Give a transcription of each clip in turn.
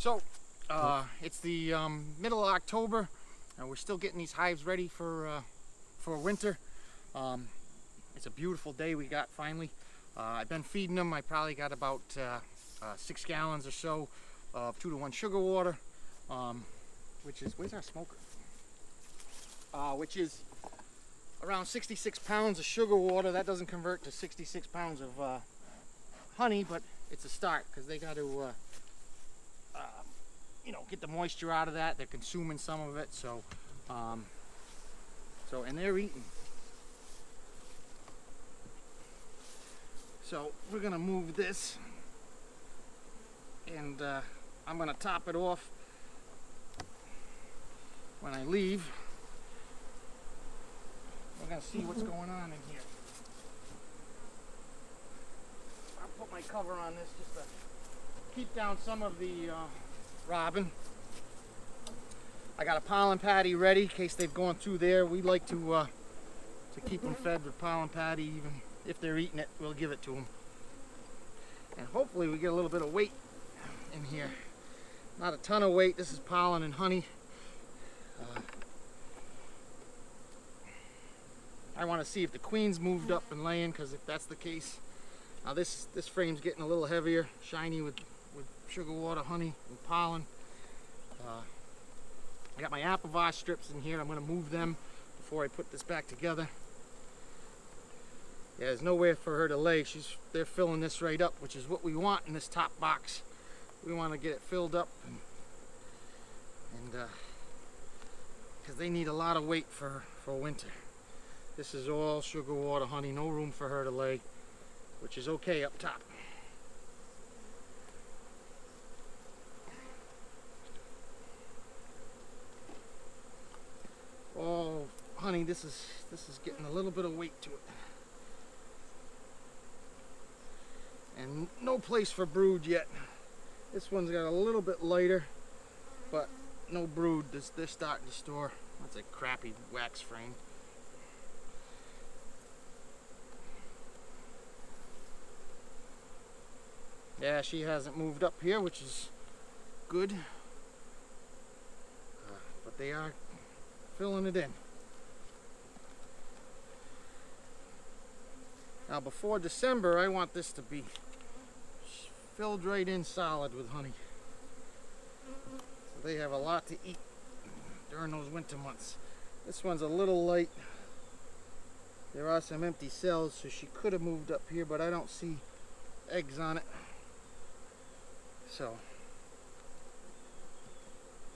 So, it's the middle of October, and we're still getting these hives ready for winter. It's a beautiful day we got finally. I've been feeding them. I probably got about 6 gallons or so of 2-to-1 sugar water, which is, where's our smoker? Which is around 66 pounds of sugar water. That doesn't convert to 66 pounds of honey, but it's a start because they got to you know, get the moisture out of that. They're consuming some of it, so and they're eating. So we're gonna move this, and I'm gonna top it off when I leave. We're gonna see what's going on in here. I'll put my cover on this just to keep down some of the robin. I got a pollen patty ready in case they've gone through there. We like to keep them fed with pollen patty. Even if they're eating it, we'll give it to them. And hopefully we get a little bit of weight in here. Not a ton of weight. This is pollen and honey. I want to see if the queen's moved up and laying, because if that's the case, now this frame's getting a little heavier, shiny with sugar water, honey, and pollen. I got my apple strips in here. I'm going to move them before I put this back together. Yeah, there's nowhere for her to lay. They're filling this right up, which is what we want in this top box. We want to get it filled up, and because they need a lot of weight for winter. This is all sugar water, honey, no room for her to lay, which is okay up top. Oh, honey, this is getting a little bit of weight to it. And no place for brood yet. This one's got a little bit lighter, but no brood. They're starting to store. That's a crappy wax frame. Yeah, she hasn't moved up here, which is good. But they are filling it in. Now before December, I want this to be filled right in solid with honey. So they have a lot to eat during those winter months. This one's a little light. There are some empty cells, so she could have moved up here, but I don't see eggs on it. So I'm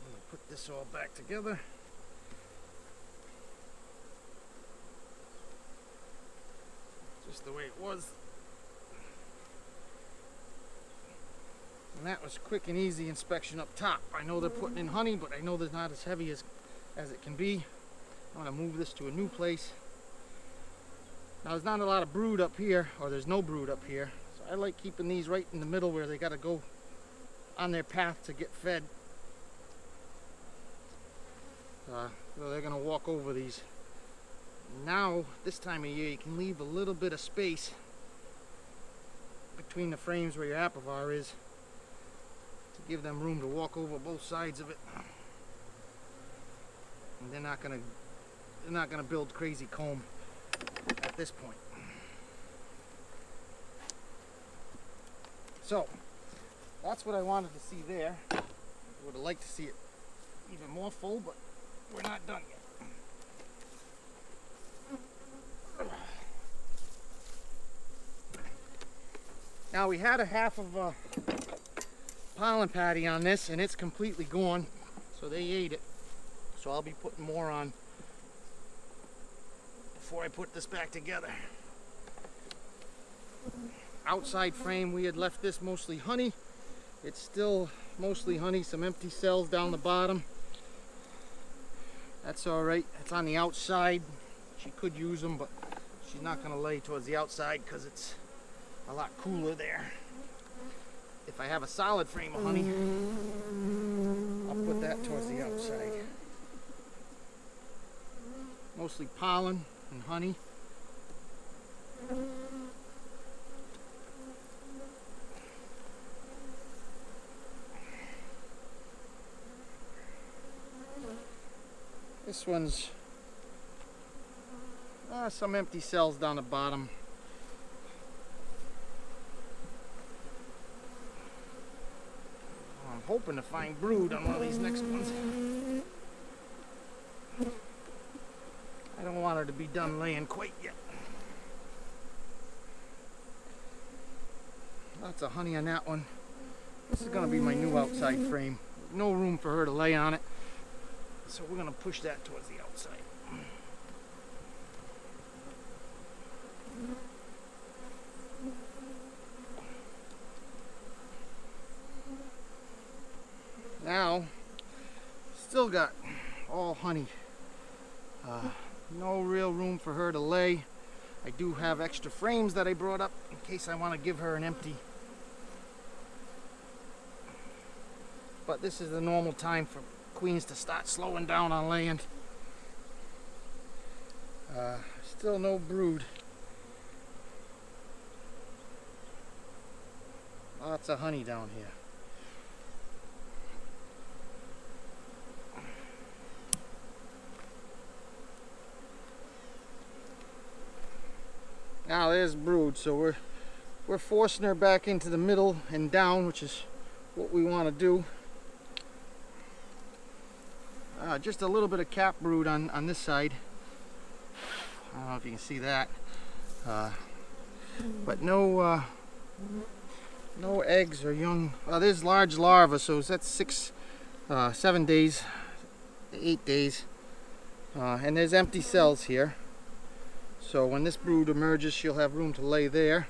gonna put this all back together. Just the way it was. And that was quick and easy inspection up top. I know they're putting in honey, but I know they're not as heavy as it can be. I'm gonna move this to a new place. Now there's not a lot of brood up here, or there's no brood up here. So I like keeping these right in the middle where they gotta go on their path to get fed. So they're gonna walk over these. Now, this time of year, you can leave a little bit of space between the frames where your apivar is to give them room to walk over both sides of it. And they're not gonna build crazy comb at this point. So, that's what I wanted to see there. I would have liked to see it even more full, but we're not done yet. Now we had a half of a pollen patty on this, and it's completely gone, so they ate it. So I'll be putting more on before I put this back together. Outside frame, we had left this mostly honey. It's still mostly honey, some empty cells down the bottom. That's all right. It's on the outside. She could use them, but she's not going to lay towards the outside because it's a lot cooler there. If I have a solid frame of honey, I'll put that towards the outside. Mostly pollen and honey. This one's some empty cells down the bottom. I'm hoping to find brood on one of these next ones. I don't want her to be done laying quite yet. Lots of honey on that one. This is going to be my new outside frame. No room for her to lay on it. So we're going to push that towards the outside. Now, still got all honey. No real room for her to lay. I do have extra frames that I brought up in case I want to give her an empty. But this is the normal time for queens to start slowing down on laying. Still no brood. Lots of honey down here. Now there's brood, so we're forcing her back into the middle and down, which is what we want to do. Just a little bit of cap brood on this side. I don't know if you can see that, but no eggs or young. There's large larvae, so that's 7 days, 8 days, and there's empty cells here. So when this brood emerges, she'll have room to lay there.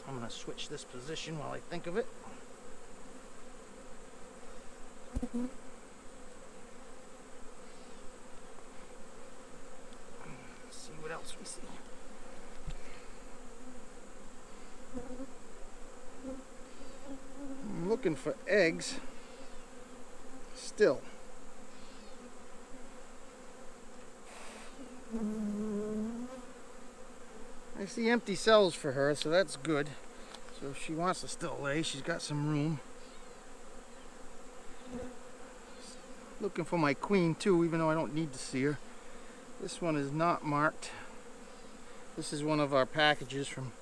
I'm going to switch this position while I think of it. Let's see what else we see. I'm looking for eggs still. I see empty cells for her, so that's good. So if she wants to still lay, she's got some room. Looking for my queen too, even though I don't need to see her. This one is not marked. This is one of our packages from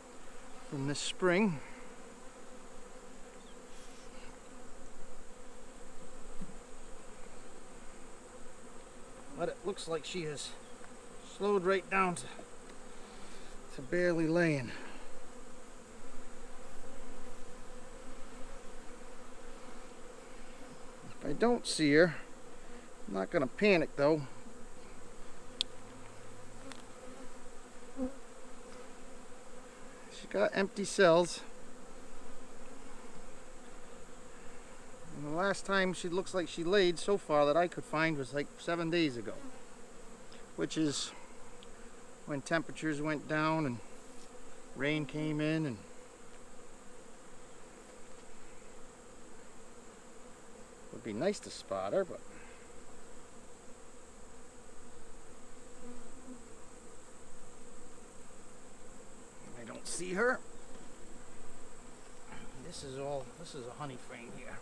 this spring. But it looks like she has slowed right down to barely laying. If I don't see her, I'm not going to panic though. She's got empty cells. And the last time she looks like she laid so far that I could find was like 7 days ago, which is when temperatures went down and rain came in, and it would be nice to spot her, but I don't see her. This is a honey frame here.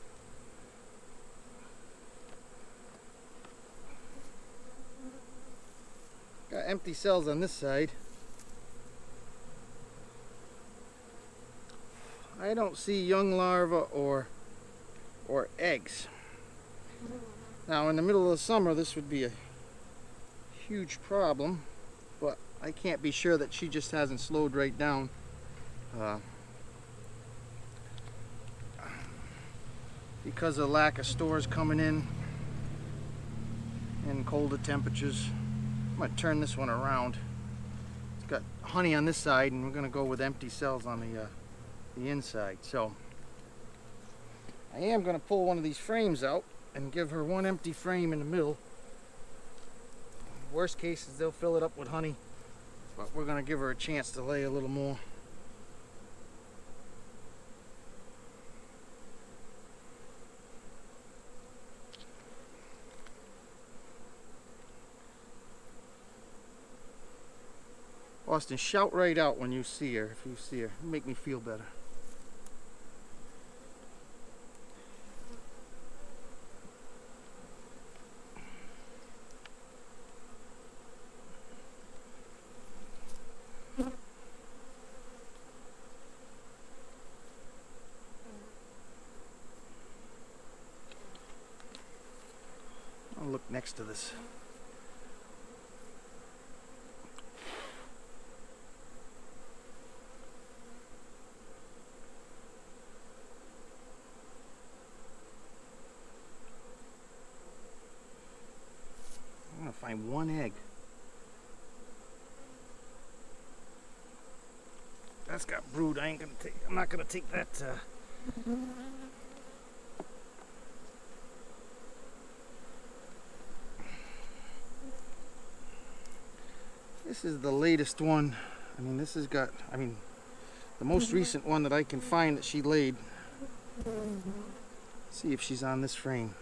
Got empty cells on this side. I don't see young larvae or eggs. Now in the middle of the summer this would be a huge problem, but I can't be sure that she just hasn't slowed right down. Because of lack of stores coming in and colder temperatures. I'm going to turn this one around. It's got honey on this side, and we're going to go with empty cells on the inside. So I am going to pull one of these frames out and give her one empty frame in the middle. Worst case is they'll fill it up with honey, but we're going to give her a chance to lay a little more. Austin, shout right out when you see her. If you see her, it'll make me feel better. next to this. I'm gonna find one egg. That's got brood. I'm not gonna take that. This is the latest one. I mean, this has got, the most recent one that I can find that she laid. Let's see if she's on this frame.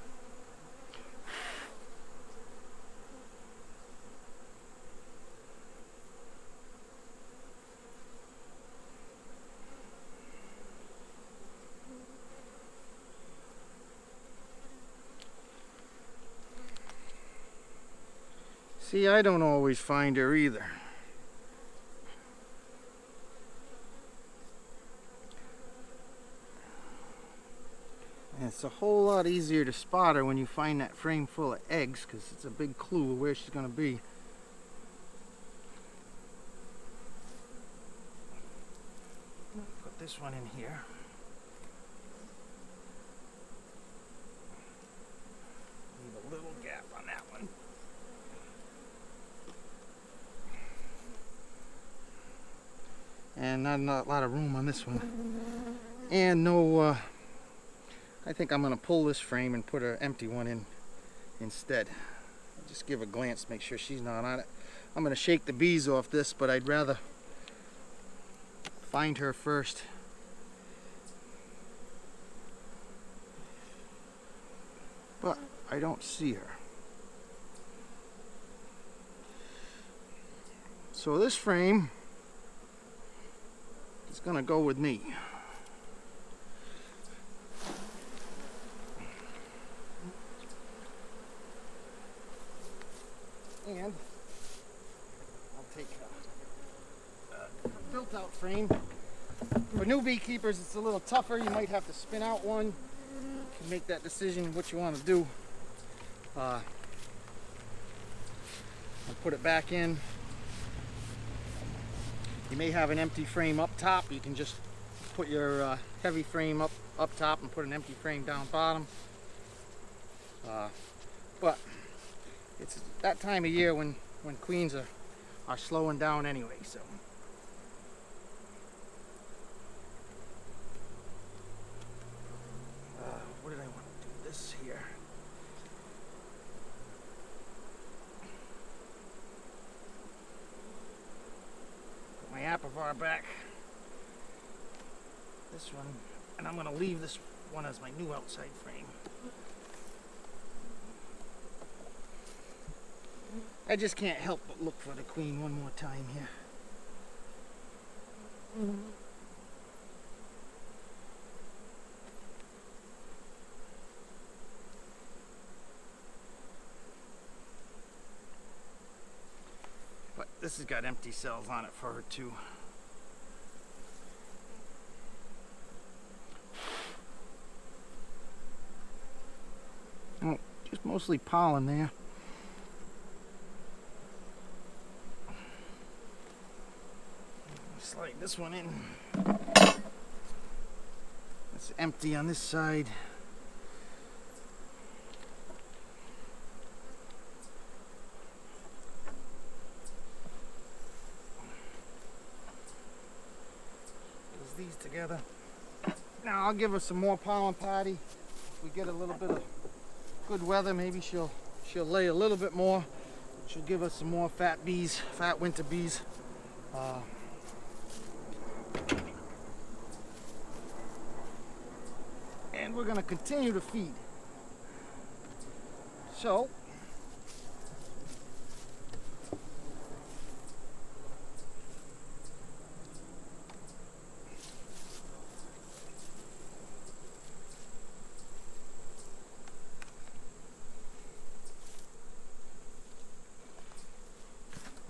See, I don't always find her either. And it's a whole lot easier to spot her when you find that frame full of eggs, because it's a big clue of where she's going to be. Put this one in here. Leave a little gap on that one. And not a lot of room on this one. And no, I think I'm going to pull this frame and put an empty one in instead. Just give a glance, make sure she's not on it. I'm going to shake the bees off this, but I'd rather find her first. But I don't see her. So this frame is going to go with me. And I'll take a built-out frame. For new beekeepers, it's a little tougher. You might have to spin out one. You can make that decision what you want to do. I'll put it back in. You may have an empty frame up top. You can just put your heavy frame up top and put an empty frame down bottom. But it's that time of year when queens are slowing down anyway. So what did I want to do this here? My apivar back, this one, and I'm going to leave this one as my new outside frame. I just can't help but look for the queen one more time here. But this has got empty cells on it for her too. Oh, just mostly pollen there. Slide this one in. It's empty on this side. These together. Now I'll give her some more pollen patty. If we get a little bit of good weather, maybe she'll lay a little bit more. She'll give us some more fat bees, fat winter bees. And we're going to continue to feed. So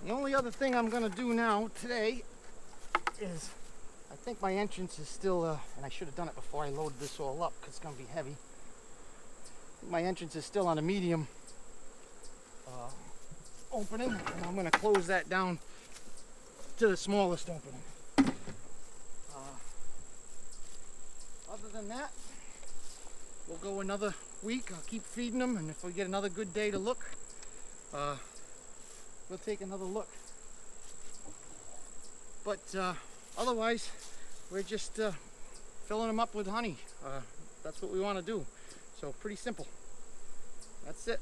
the only other thing I'm going to do now today is, I think my entrance is still, and I should have done it before I loaded this all up because it's going to be heavy. My entrance is still on a medium opening, and I'm going to close that down to the smallest opening. Other than that, we'll go another week. I'll keep feeding them, and if we get another good day to look, we'll take another look. But otherwise, we're just filling them up with honey. That's what we want to do. So pretty simple. That's it.